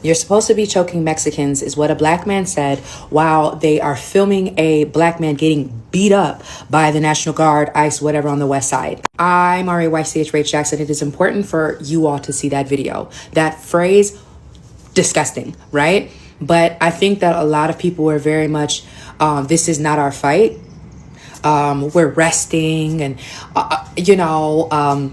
You're supposed to be choking Mexicans, is what a black man said while they are filming a black man getting beat up by the National Guard, ICE, whatever, on the west side. I'm RAYCH Rach Jackson. It is important for you all to see that video. That phrase, disgusting, right? But I think that a lot of people were very much, this is not our fight. We're resting and, and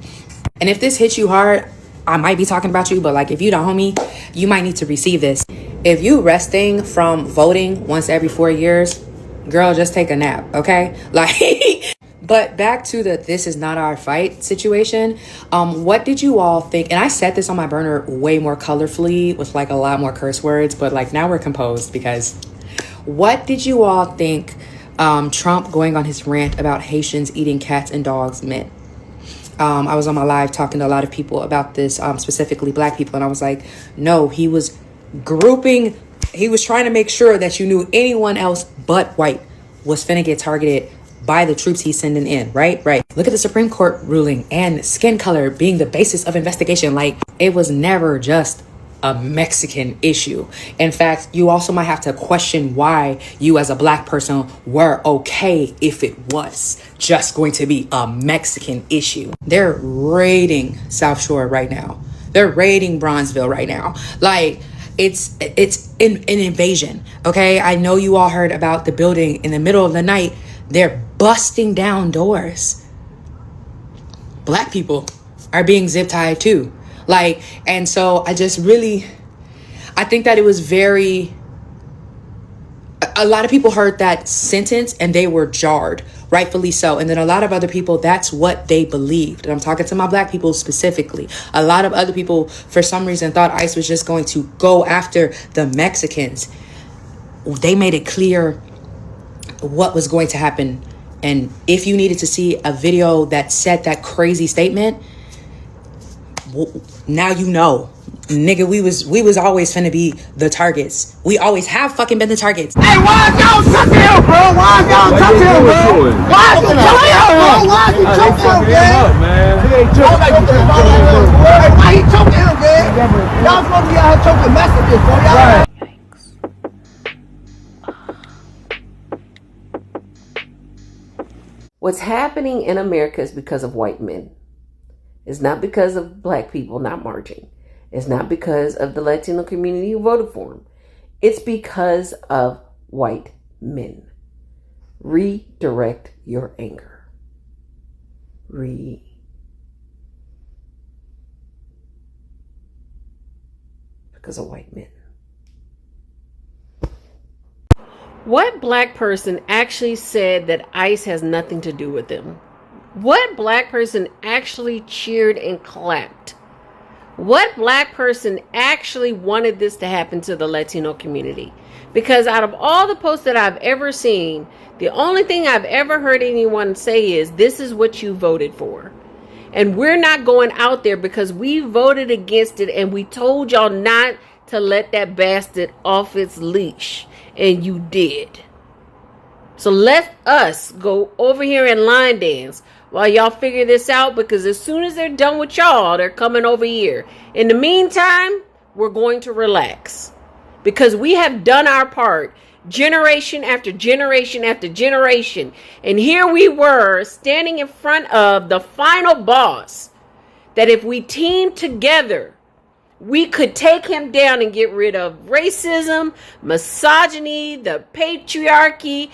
if this hits you hard, I might be talking about you, but like if you don't, homie, you might need to receive this. If you resting from voting once every 4 years, girl, just take a nap, okay? Like, but back to the this is not our fight situation. What did you all think? And I said this on my burner way more colorfully with like a lot more curse words, but like now we're composed because what did you all think Trump going on his rant about Haitians eating cats and dogs meant? I was on my live talking to a lot of people about this, specifically black people. And I was like, no, he was trying to make sure that you knew anyone else but white was finna get targeted by the troops he's sending in, right? Look at the Supreme Court ruling and skin color being the basis of investigation. Like, it was never just a Mexican issue. In fact, you also might have to question why you as a black person were okay if it was just going to be a Mexican issue. They're raiding South Shore right now. They're raiding Bronzeville right now. Like, it's an invasion, okay? I know you all heard about the building in the middle of the night. They're busting down doors. Black people are being zip tied too. Like, and so I think that it was a lot of people heard that sentence and they were jarred, rightfully so. And then a lot of other people, that's what they believed. And I'm talking to my black people specifically. A lot of other people, for some reason, thought ICE was just going to go after the Mexicans. They made it clear what was going to happen. And if you needed to see a video that said that crazy statement, now you know, nigga, we was always finna be the targets. We always have fucking been the targets. Hey, why y'all touch him, bro? Why y'all touch him, bro? Why you touch him, bro? Why you choking him, man? He ain't choking him. Hey, why he choking him, man? Y'all supposed to be out here choking messages, bro. Y'all. What's happening in America is because of white men. It's not because of black people not marching. It's not because of the Latino community who voted for him. It's because of white men. Redirect your anger. Because of white men. What black person actually said that ICE has nothing to do with them? What black person actually cheered and clapped? What black person actually wanted this to happen to the Latino community? Because out of all the posts that I've ever seen, the only thing I've ever heard anyone say is, this is what you voted for. And we're not going out there because we voted against it and we told y'all not to let that bastard off its leash. And you did. So let us go over here and line dance while y'all figure this out, because as soon as they're done with y'all, they're coming over here. In the meantime, we're going to relax because we have done our part generation after generation after generation. And here we were standing in front of the final boss that if we teamed together, we could take him down and get rid of racism, misogyny, the patriarchy,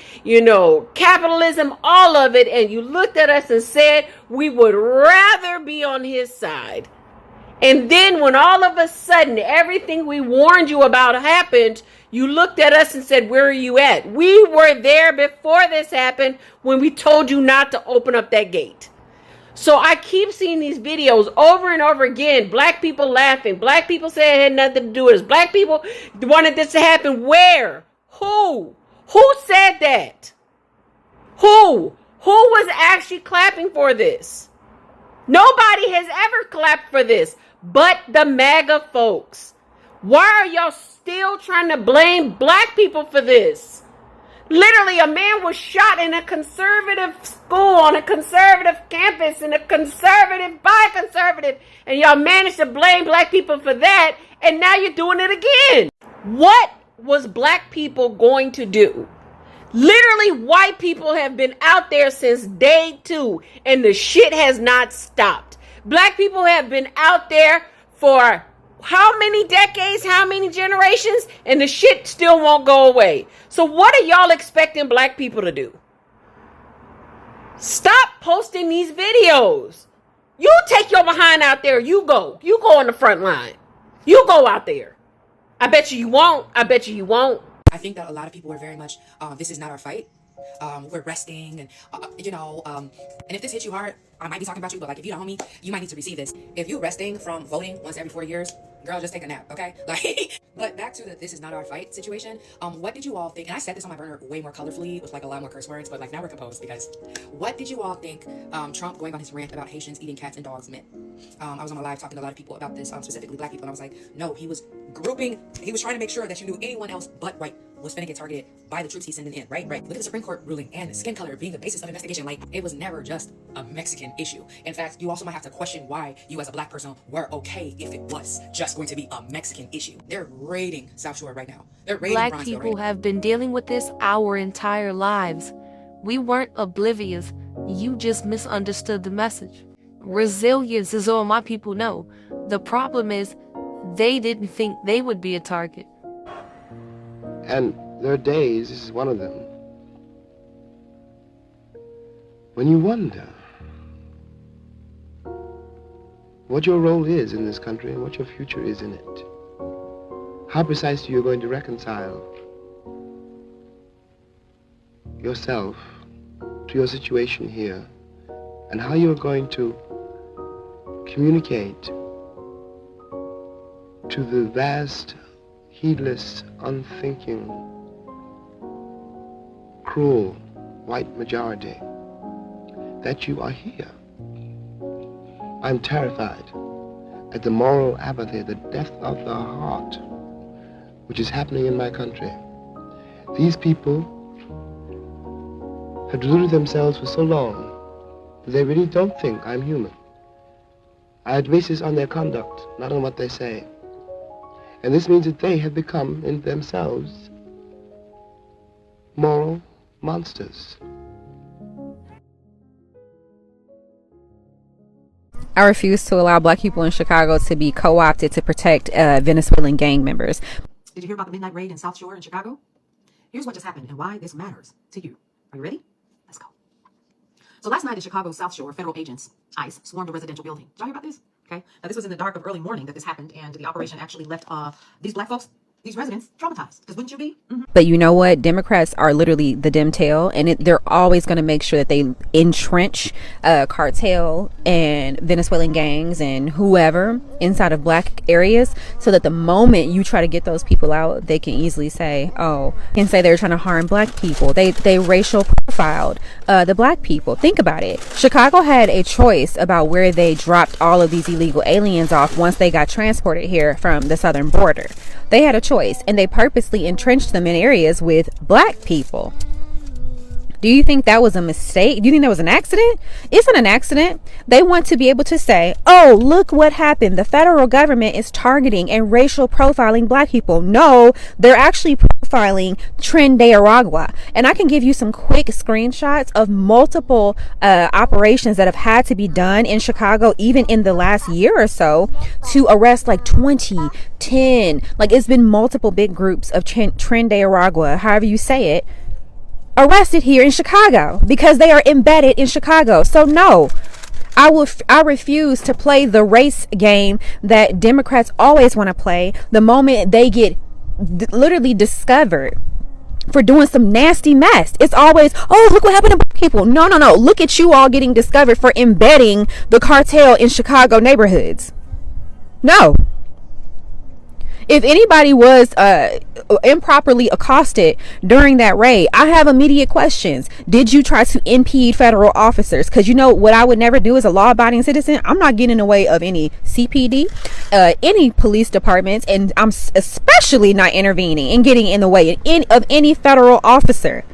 capitalism, all of it. And you looked at us and said, we would rather be on his side. And then when all of a sudden everything we warned you about happened, you looked at us and said, where are you at? We were there before this happened when we told you not to open up that gate. So I keep seeing these videos over and over again. Black people laughing. Black people say it had nothing to do with us. Black people wanted this to happen. Where? Who? Who said that? Who? Who was actually clapping for this? Nobody has ever clapped for this but the MAGA folks. Why are y'all still trying to blame black people for this? Literally, a man was shot in a conservative school, on a conservative campus, in a conservative, by a conservative, and y'all managed to blame black people for that, and now you're doing it again. What was black people going to do? Literally, white people have been out there since day 2, and the shit has not stopped. Black people have been out there for how many decades, how many generations, and the shit still won't go away. So what are y'all expecting black people to do? Stop posting these videos. You take your behind out there. You go on the front line. You go out there. I bet you won't. I bet you won't. I think that a lot of people are very much, this is not our fight. We're resting, and and if this hits you hard, I might be talking about you, but like if you're the homie, you might need to receive this. If you're resting from voting once every 4 years, girl, just take a nap, okay? Like, but back to the this is not our fight situation. What did you all think? And I said this on my burner way more colorfully with like a lot more curse words, but like now we're composed because what did you all think Trump going on his rant about Haitians eating cats and dogs meant? I was on my live talking to a lot of people about this, specifically black people, and I was like, no, he was trying to make sure that you knew anyone else but white was finna get targeted by the troops he's sending in, right? Look at the Supreme Court ruling and the skin color being the basis of investigation. Like, it was never just a Mexican issue. In fact, you also might have to question why you as a black person were okay if it was just going to be a Mexican issue. They're raiding South Shore right now. They're raiding Black Bronzeville people right now. have been dealing with this our entire lives. We weren't oblivious. You just misunderstood the message. Resilience is all my people know. The problem is they didn't think they would be a target. And there are days, this is one of them, when you wonder what your role is in this country and what your future is in it. How precisely you're going to reconcile yourself to your situation here, and how you're going to communicate to the vast, heedless, unthinking, cruel white majority that you are here. I'm terrified at the moral apathy, the death of the heart, which is happening in my country. These people have deluded themselves for so long that they really don't think I'm human. I base this on their conduct, not on what they say. And this means that they have become, in themselves, moral monsters. I refuse to allow black people in Chicago to be co-opted to protect Venezuelan gang members. Did you hear about the midnight raid in South Shore in Chicago? Here's what just happened and why this matters to you. Are you ready? Let's go. So last night in Chicago South Shore, federal agents, ICE, swarmed a residential building. Did y'all hear about this? Okay. Now this was in the dark of early morning that this happened, and the operation actually left these black folks, these residents, traumatized. Because wouldn't you be? Mm-hmm. But you know what? Democrats are literally the dim tail, and they're always going to make sure that they entrench cartel and Venezuelan gangs and whoever inside of black areas, so that the moment you try to get those people out, they can easily say, they're trying to harm black people. They racial profiled the black people. Think about it. Chicago had a choice about where they dropped all of these illegal aliens off once they got transported here from the southern border. They had a choice, and they purposely entrenched them in areas with black people. Do you think that was a mistake? Do you think that was an accident? It's not an accident. They want to be able to say, oh, look what happened. The federal government is targeting and racial profiling black people. No, they're actually profiling Tren de Aragua. And I can give you some quick screenshots of multiple operations that have had to be done in Chicago, even in the last year or so, to arrest like 20, 10. Like, it's been multiple big groups of Tren de Aragua, however you say it, arrested here in Chicago because they are embedded in Chicago. So no, I refuse to play the race game that Democrats always want to play the moment they get literally discovered for doing some nasty mess. It's always, oh, look what happened to black people. No. Look at you all getting discovered for embedding the cartel in Chicago neighborhoods. No. If anybody was improperly accosted during that raid, I have immediate questions. Did you try to impede federal officers? Because you know what I would never do as a law-abiding citizen? I'm not getting in the way of any CPD, any police departments, and I'm especially not intervening and getting in the way of any federal officer.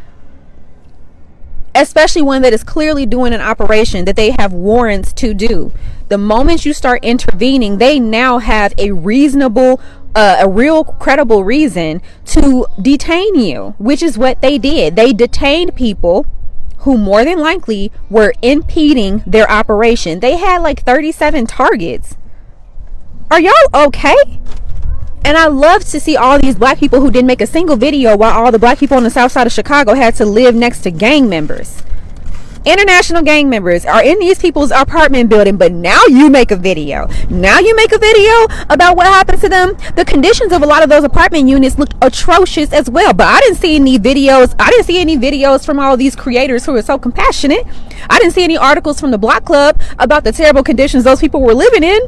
especially one that is clearly doing an operation that they have warrants to do. The moment you start intervening, they now have a reasonable, a real credible reason to detain you, which is what they did. They detained people who more than likely were impeding their operation. They had like 37 targets. Are y'all okay? And I love to see all these black people who didn't make a single video while all the black people on the south side of Chicago had to live next to gang members. International gang members are in these people's apartment building, but now you make a video. Now you make a video about what happened to them. The conditions of a lot of those apartment units looked atrocious as well, but I didn't see any videos. I didn't see any videos from all these creators who are so compassionate. I didn't see any articles from the Block Club about the terrible conditions those people were living in,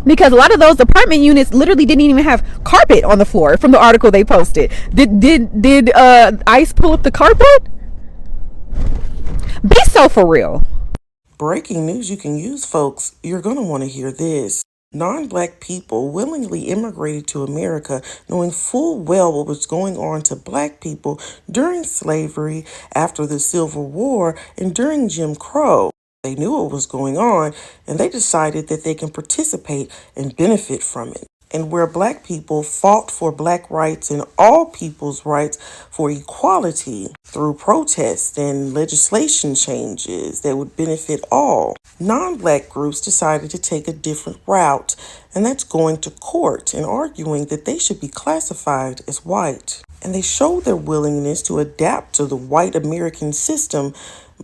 because a lot of those apartment units literally didn't even have carpet on the floor from the article they posted. Did ICE pull up the carpet? Be so for real. Breaking news you can use, folks. You're going to want to hear this. Non-black people willingly immigrated to America knowing full well what was going on to black people during slavery, after the Civil War, and during Jim Crow. They knew what was going on, and they decided that they can participate and benefit from it. And where black people fought for black rights and all people's rights for equality through protests and legislation changes that would benefit all, non-black groups decided to take a different route, and that's going to court and arguing that they should be classified as white. And they showed their willingness to adapt to the white American system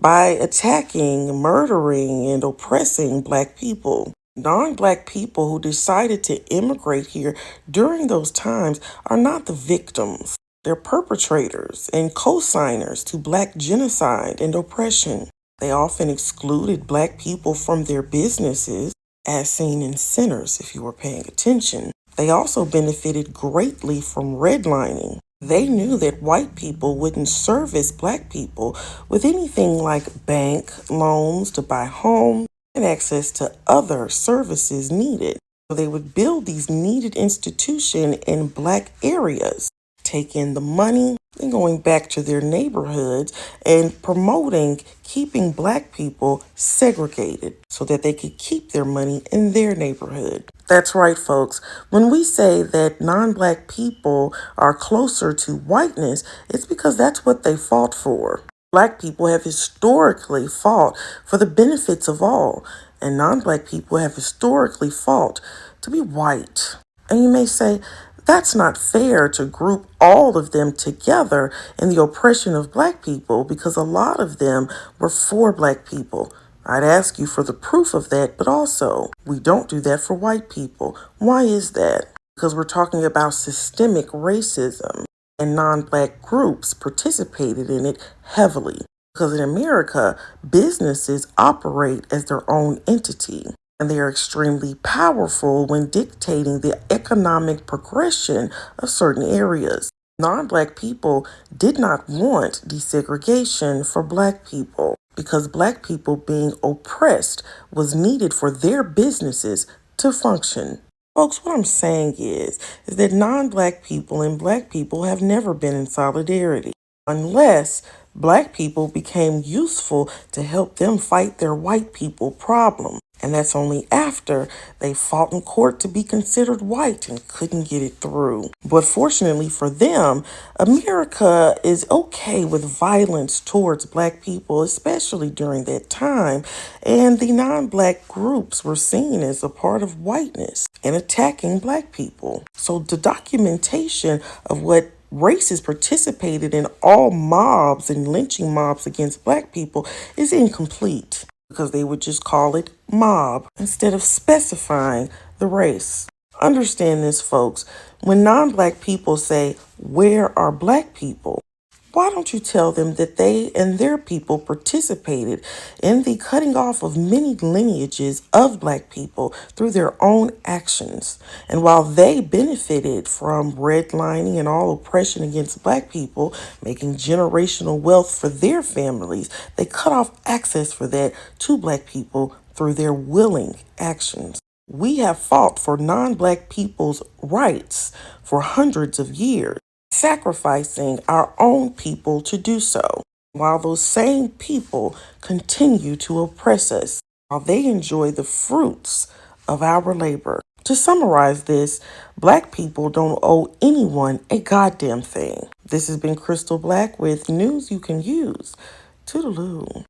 by attacking, murdering, and oppressing black people. Non-black people who decided to immigrate here during those times are not the victims. They're perpetrators and co-signers to black genocide and oppression. They often excluded black people from their businesses, as seen in Sinners, if you were paying attention. They also benefited greatly from redlining. They knew that white people wouldn't service black people with anything like bank loans to buy homes and access to other services needed. So they would build these needed institutions in black areas, take in the money, and going back to their neighborhoods and promoting keeping black people segregated so that they could keep their money in their neighborhood. That's right, folks. When we say that non-black people are closer to whiteness, it's because that's what they fought for. Black people have historically fought for the benefits of all, and non-black people have historically fought to be white. And you may say, that's not fair to group all of them together in the oppression of black people, because a lot of them were for black people. I'd ask you for the proof of that, but also, we don't do that for white people. Why is that? Because we're talking about systemic racism, and non-black groups participated in it heavily. Because in America, businesses operate as their own entity, and they are extremely powerful when dictating the economic progression of certain areas. Non-black people did not want desegregation for black people, because black people being oppressed was needed for their businesses to function. Folks, what I'm saying is that non-black people and black people have never been in solidarity, unless black people became useful to help them fight their white people problem. And that's only after they fought in court to be considered white and couldn't get it through. But fortunately for them, America is okay with violence towards black people, especially during that time. And the non-black groups were seen as a part of whiteness and attacking black people. So the documentation of what racists participated in all mobs and lynching mobs against black people is incomplete, because they would just call it mob instead of specifying the race. Understand this, folks. When non-black people say, "Where are black people?" why don't you tell them that they and their people participated in the cutting off of many lineages of black people through their own actions? And while they benefited from redlining and all oppression against black people, making generational wealth for their families, they cut off access for that to black people through their willing actions. We have fought for non-black people's rights for hundreds of years, sacrificing our own people to do so. while those same people continue to oppress us, while they enjoy the fruits of our labor. To summarize this, Black people don't owe anyone a goddamn thing. This has been Crystal Black with news you can use. Toodaloo.